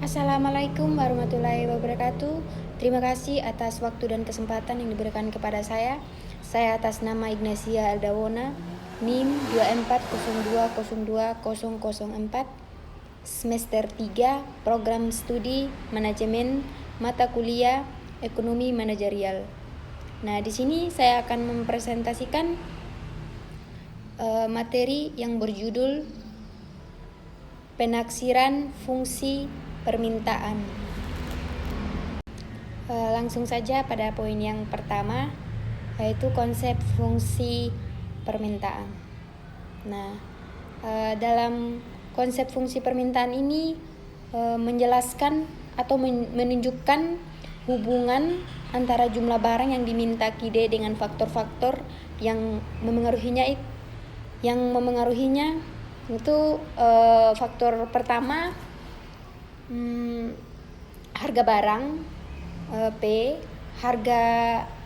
Assalamualaikum warahmatullahi wabarakatuh. Terima kasih atas waktu dan kesempatan yang diberikan kepada saya. Saya atas nama Ignacia Aldawona, NIM 2402020004, semester 3, program studi manajemen mata kuliah ekonomi manajerial. Nah, di sini saya akan mempresentasikan materi yang berjudul penaksiran fungsi permintaan. Langsung saja pada poin yang pertama, yaitu konsep fungsi permintaan. Nah, dalam konsep fungsi permintaan ini menjelaskan atau menunjukkan hubungan antara jumlah barang yang diminta KIDE dengan faktor-faktor yang memengaruhinya itu faktor pertama harga barang P, harga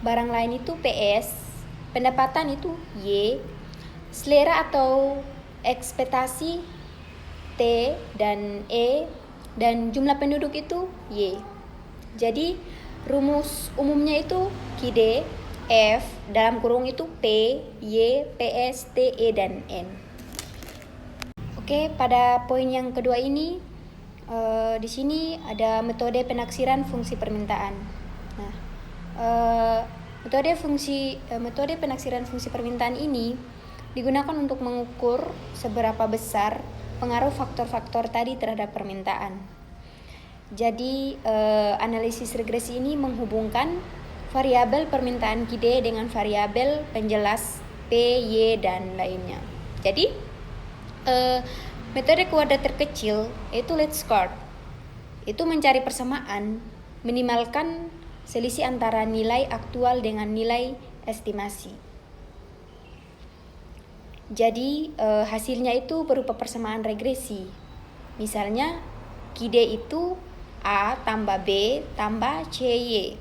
barang lain itu PS, pendapatan itu Y, selera atau ekspektasi T dan E, dan jumlah penduduk itu Y. Jadi rumus umumnya itu KIDE F dalam kurung itu P, Y, PS, T, E, dan N. Oke, pada poin yang kedua ini di sini ada metode penaksiran fungsi permintaan. Nah, metode penaksiran fungsi permintaan ini digunakan untuk mengukur seberapa besar pengaruh faktor-faktor tadi terhadap permintaan. Jadi, analisis regresi ini menghubungkan variabel permintaan KIDE dengan variabel penjelas P, Y, dan lainnya. Jadi, metode kuadrat terkecil yaitu least square itu mencari persamaan minimalkan selisih antara nilai aktual dengan nilai estimasi. Jadi hasilnya itu berupa persamaan regresi. Misalnya KIDE itu A tambah B tambah CY.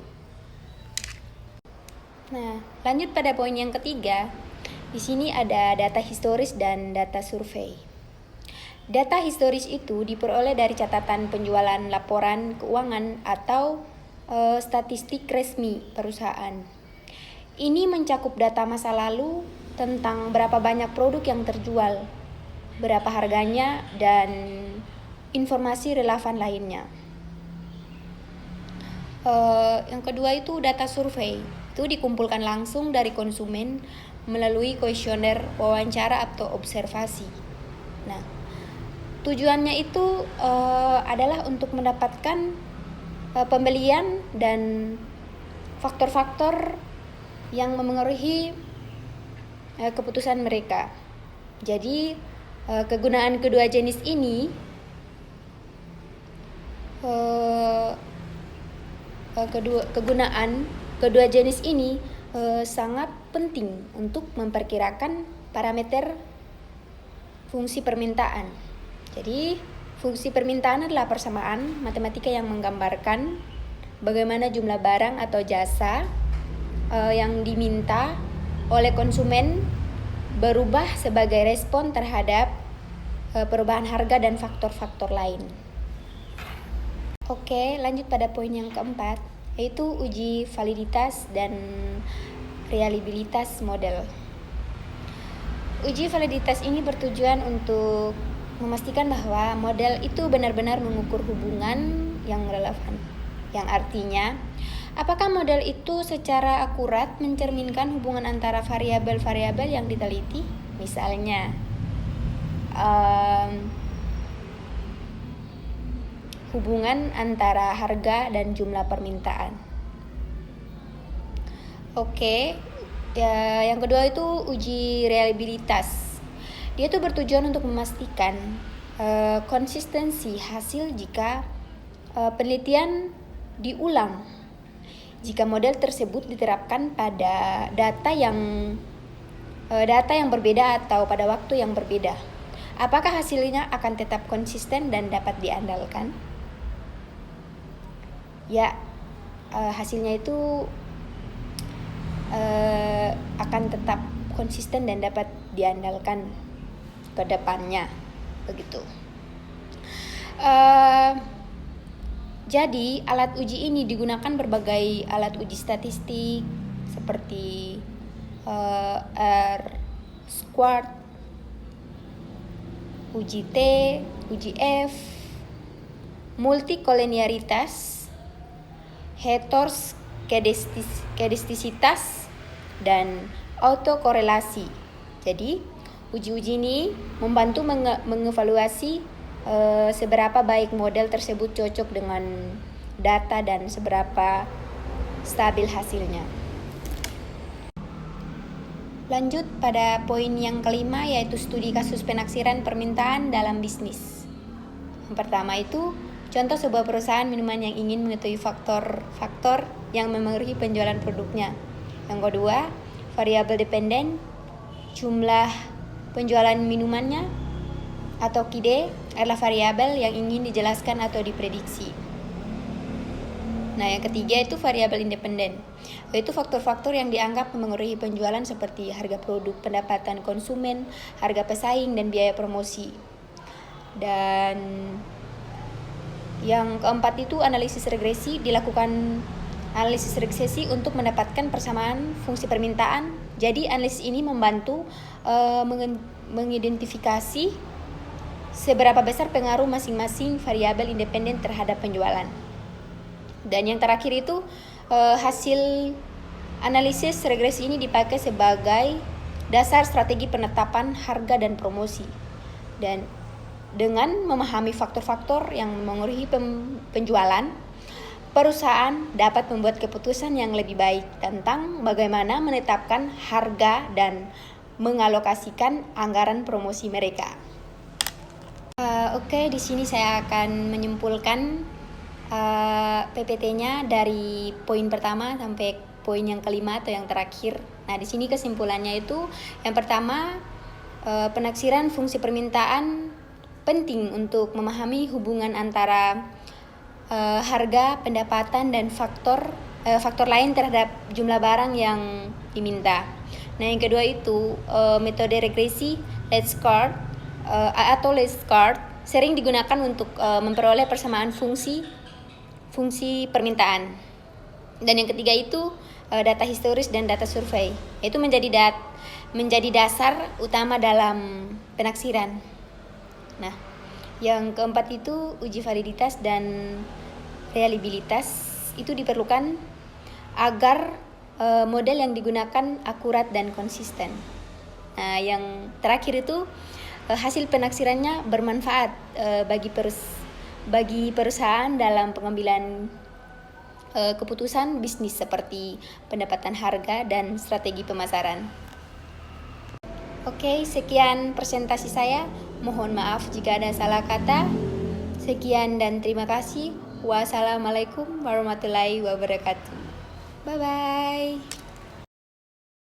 Nah, lanjut pada poin yang ketiga. Di sini ada data historis dan data survei. Data historis itu diperoleh dari catatan penjualan laporan keuangan atau statistik resmi perusahaan. Ini mencakup data masa lalu tentang berapa banyak produk yang terjual, berapa harganya, dan informasi relevan lainnya. Yang kedua itu data survei. Itu dikumpulkan langsung dari konsumen melalui kuesioner wawancara atau observasi. Nah, tujuannya itu adalah untuk mendapatkan pembelian dan faktor-faktor yang memengaruhi keputusan mereka. Jadi kegunaan kedua jenis ini kedua jenis ini sangat penting untuk memperkirakan parameter fungsi permintaan. Jadi, fungsi permintaan adalah persamaan matematika yang menggambarkan bagaimana jumlah barang atau jasa yang diminta oleh konsumen berubah sebagai respon terhadap perubahan harga dan faktor-faktor lain. Oke, lanjut pada poin yang keempat, yaitu uji validitas dan reliabilitas model. Uji validitas ini bertujuan untuk memastikan bahwa model itu benar-benar mengukur hubungan yang relevan. Yang artinya, apakah model itu secara akurat mencerminkan hubungan antara variabel-variabel yang diteliti? Misalnya, hubungan antara harga dan jumlah permintaan. Oke, yang kedua itu uji reliabilitas. Dia itu bertujuan untuk memastikan konsistensi hasil jika penelitian diulang. Jika model tersebut diterapkan pada data yang berbeda atau pada waktu yang berbeda, apakah hasilnya akan tetap konsisten dan dapat diandalkan? Ya, hasilnya itu akan tetap konsisten dan dapat diandalkan ke depannya, begitu. Jadi, alat uji ini digunakan berbagai alat uji statistik seperti R-squared, uji T, uji F, multikolenialitas, heteroskedastisitas, dan autokorelasi. Jadi, uji-uji ini membantu mengevaluasi seberapa baik model tersebut cocok dengan data dan seberapa stabil hasilnya. Lanjut pada poin yang kelima, yaitu studi kasus penaksiran permintaan dalam bisnis. Yang pertama itu contoh sebuah perusahaan minuman yang ingin mengetahui faktor-faktor yang memengaruhi penjualan produknya. Yang kedua, variabel dependen, jumlah penjualan minumannya atau KID adalah variabel yang ingin dijelaskan atau diprediksi. Nah, yang ketiga itu variabel independen, yaitu faktor-faktor yang dianggap memengaruhi penjualan seperti harga produk, pendapatan konsumen, harga pesaing, dan biaya promosi. Dan yang keempat itu analisis regresi, dilakukan analisis regresi untuk mendapatkan persamaan fungsi permintaan. Jadi analisis ini membantu mengidentifikasi seberapa besar pengaruh masing-masing variabel independen terhadap penjualan. Dan yang terakhir itu hasil analisis regresi ini dipakai sebagai dasar strategi penetapan harga dan promosi. Dan dengan memahami faktor-faktor yang memengaruhi penjualan, perusahaan dapat membuat keputusan yang lebih baik tentang bagaimana menetapkan harga dan mengalokasikan anggaran promosi mereka. Oke, di sini saya akan menyimpulkan PPT-nya dari poin pertama sampai poin yang kelima atau yang terakhir. Nah, di sini kesimpulannya itu yang pertama, penaksiran fungsi permintaan penting untuk memahami hubungan antara harga, pendapatan, dan faktor lain terhadap jumlah barang yang diminta. Nah, yang kedua itu metode regresi Let's Card atau Let's Card sering digunakan untuk memperoleh persamaan fungsi permintaan. Dan yang ketiga itu data historis dan data survei, itu menjadi dasar utama dalam penaksiran. Nah, yang keempat itu uji validitas dan reliabilitas, itu diperlukan agar model yang digunakan akurat dan konsisten. Nah, yang terakhir itu hasil penaksirannya bermanfaat bagi perusahaan dalam pengambilan keputusan bisnis seperti pendapatan harga dan strategi pemasaran. Oke, sekian presentasi saya. Mohon maaf jika ada salah kata. Sekian dan terima kasih. Wassalamualaikum warahmatullahi wabarakatuh. Bye-bye.